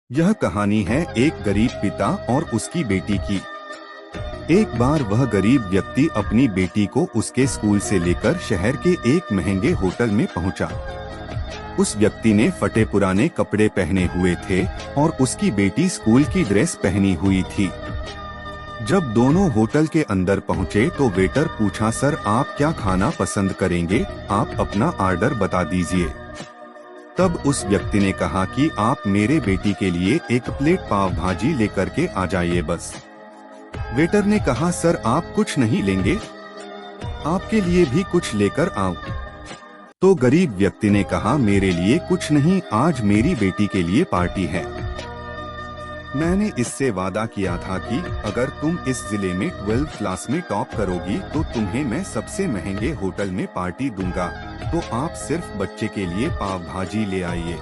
यह कहानी है एक गरीब पिता और उसकी बेटी की। एक बार वह गरीब व्यक्ति अपनी बेटी को उसके स्कूल से लेकर शहर के एक महंगे होटल में पहुंचा। उस व्यक्ति ने फटे पुराने कपड़े पहने हुए थे और उसकी बेटी स्कूल की ड्रेस पहनी हुई थी। जब दोनों होटल के अंदर पहुंचे तो वेटर पूछा, सर आप क्या खाना पसंद करेंगे, आप अपना ऑर्डर बता दीजिए। तब उस व्यक्ति ने कहा कि आप मेरे बेटी के लिए एक प्लेट पाव भाजी लेकर के आ जाइए बस। वेटर ने कहा, सर आप कुछ नहीं लेंगे, आपके लिए भी कुछ लेकर आओ। तो गरीब व्यक्ति ने कहा, मेरे लिए कुछ नहीं, आज मेरी बेटी के लिए पार्टी है। मैंने इससे वादा किया था कि अगर तुम इस जिले में 12th क्लास में टॉप करोगी तो तुम्हें मैं सबसे महंगे होटल में पार्टी दूंगा, तो आप सिर्फ बच्चे के लिए पाव भाजी ले आइए।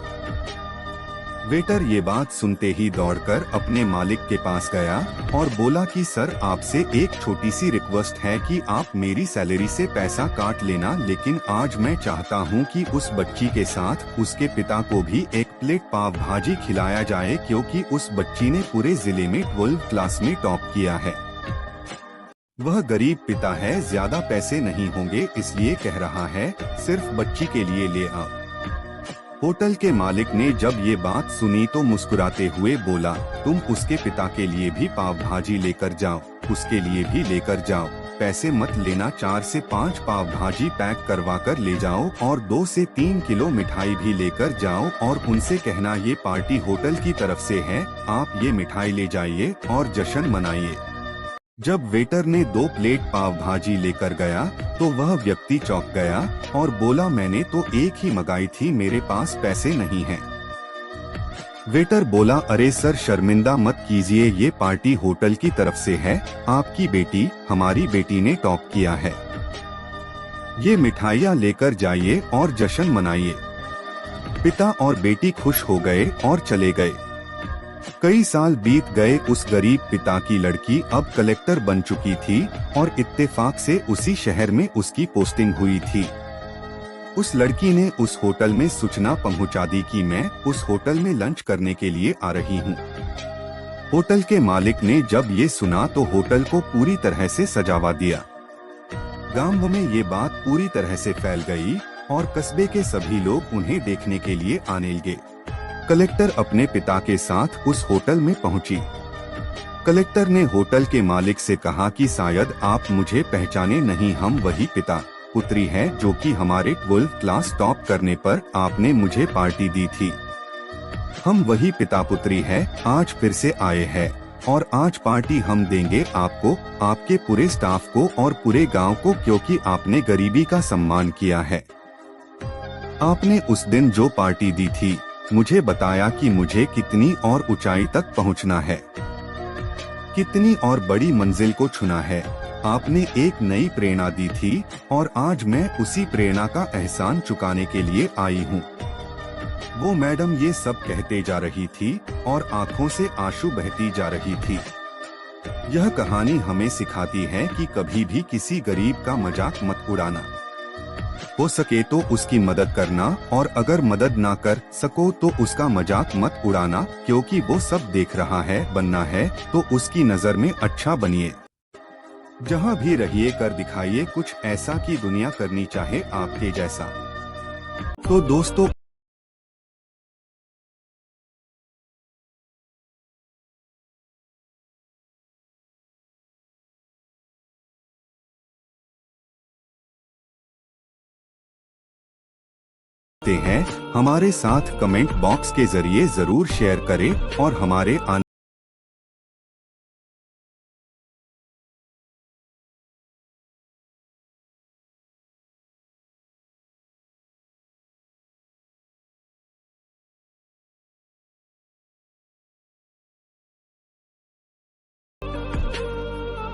वेटर ये बात सुनते ही दौड़कर अपने मालिक के पास गया और बोला कि सर आपसे एक छोटी सी रिक्वेस्ट है कि आप मेरी सैलरी से पैसा काट लेना, लेकिन आज मैं चाहता हूं कि उस बच्ची के साथ उसके पिता को भी एक प्लेट पाव भाजी खिलाया जाए, क्योंकि उस बच्ची ने पूरे जिले में 12th क्लास में टॉप किया है। वह गरीब पिता है, ज्यादा पैसे नहीं होंगे इसलिए कह रहा है, सिर्फ बच्ची के लिए ले आओ। होटल के मालिक ने जब ये बात सुनी तो मुस्कुराते हुए बोला, तुम उसके पिता के लिए भी पाव भाजी लेकर जाओ, उसके लिए भी लेकर जाओ, पैसे मत लेना, 4 से 5 पाव भाजी पैक करवा कर ले जाओ और 2 से 3 किलो मिठाई भी लेकर जाओ और उनसे कहना ये पार्टी होटल की तरफ से है, आप ये मिठाई ले जाइए और जश्न मनाइए। जब वेटर ने 2 प्लेट पाव भाजी लेकर गया तो वह व्यक्ति चौंक गया और बोला, मैंने तो एक ही मंगाई थी, मेरे पास पैसे नहीं हैं। वेटर बोला, अरे सर शर्मिंदा मत कीजिए, ये पार्टी होटल की तरफ से है, आपकी बेटी, हमारी बेटी ने टॉप किया है, ये मिठाइयाँ लेकर जाइए और जश्न मनाइए। पिता और बेटी खुश हो गए और चले गए। कई साल बीत गए, उस गरीब पिता की लड़की अब कलेक्टर बन चुकी थी और इत्तेफाक से उसी शहर में उसकी पोस्टिंग हुई थी। उस लड़की ने उस होटल में सूचना पहुंचा दी कि मैं उस होटल में लंच करने के लिए आ रही हूं। होटल के मालिक ने जब ये सुना तो होटल को पूरी तरह से सजावा दिया। गांव में ये बात पूरी तरह से फैल गई और कस्बे के सभी लोग उन्हें देखने के लिए आने लगे। कलेक्टर अपने पिता के साथ उस होटल में पहुंची। कलेक्टर ने होटल के मालिक से कहा कि शायद आप मुझे पहचाने नहीं, हम वही पिता पुत्री है जो कि हमारे 12th क्लास टॉप करने पर आपने मुझे पार्टी दी थी। हम वही पिता पुत्री है, आज फिर से आए हैं और आज पार्टी हम देंगे आपको, आपके पूरे स्टाफ को और पूरे गांव को, क्योंकि आपने गरीबी का सम्मान किया है। आपने उस दिन जो पार्टी दी थी मुझे बताया कि मुझे कितनी और ऊंचाई तक पहुंचना है, कितनी और बड़ी मंजिल को छूना है। आपने एक नई प्रेरणा दी थी और आज मैं उसी प्रेरणा का एहसान चुकाने के लिए आई हूँ। वो मैडम ये सब कहते जा रही थी और आंखों से आंसू बहती जा रही थी। यह कहानी हमें सिखाती है कि कभी भी किसी गरीब का मजाक मत उड़ाना, हो सके तो उसकी मदद करना और अगर मदद ना कर सको तो उसका मजाक मत उड़ाना, क्योंकि वो सब देख रहा है। बनना है तो उसकी नजर में अच्छा बनिए। जहाँ भी रहिए कर दिखाइए कुछ ऐसा कि दुनिया करनी चाहे आपके जैसा। तो दोस्तों, हैं हमारे साथ कमेंट बॉक्स के जरिए जरूर शेयर करें और हमारे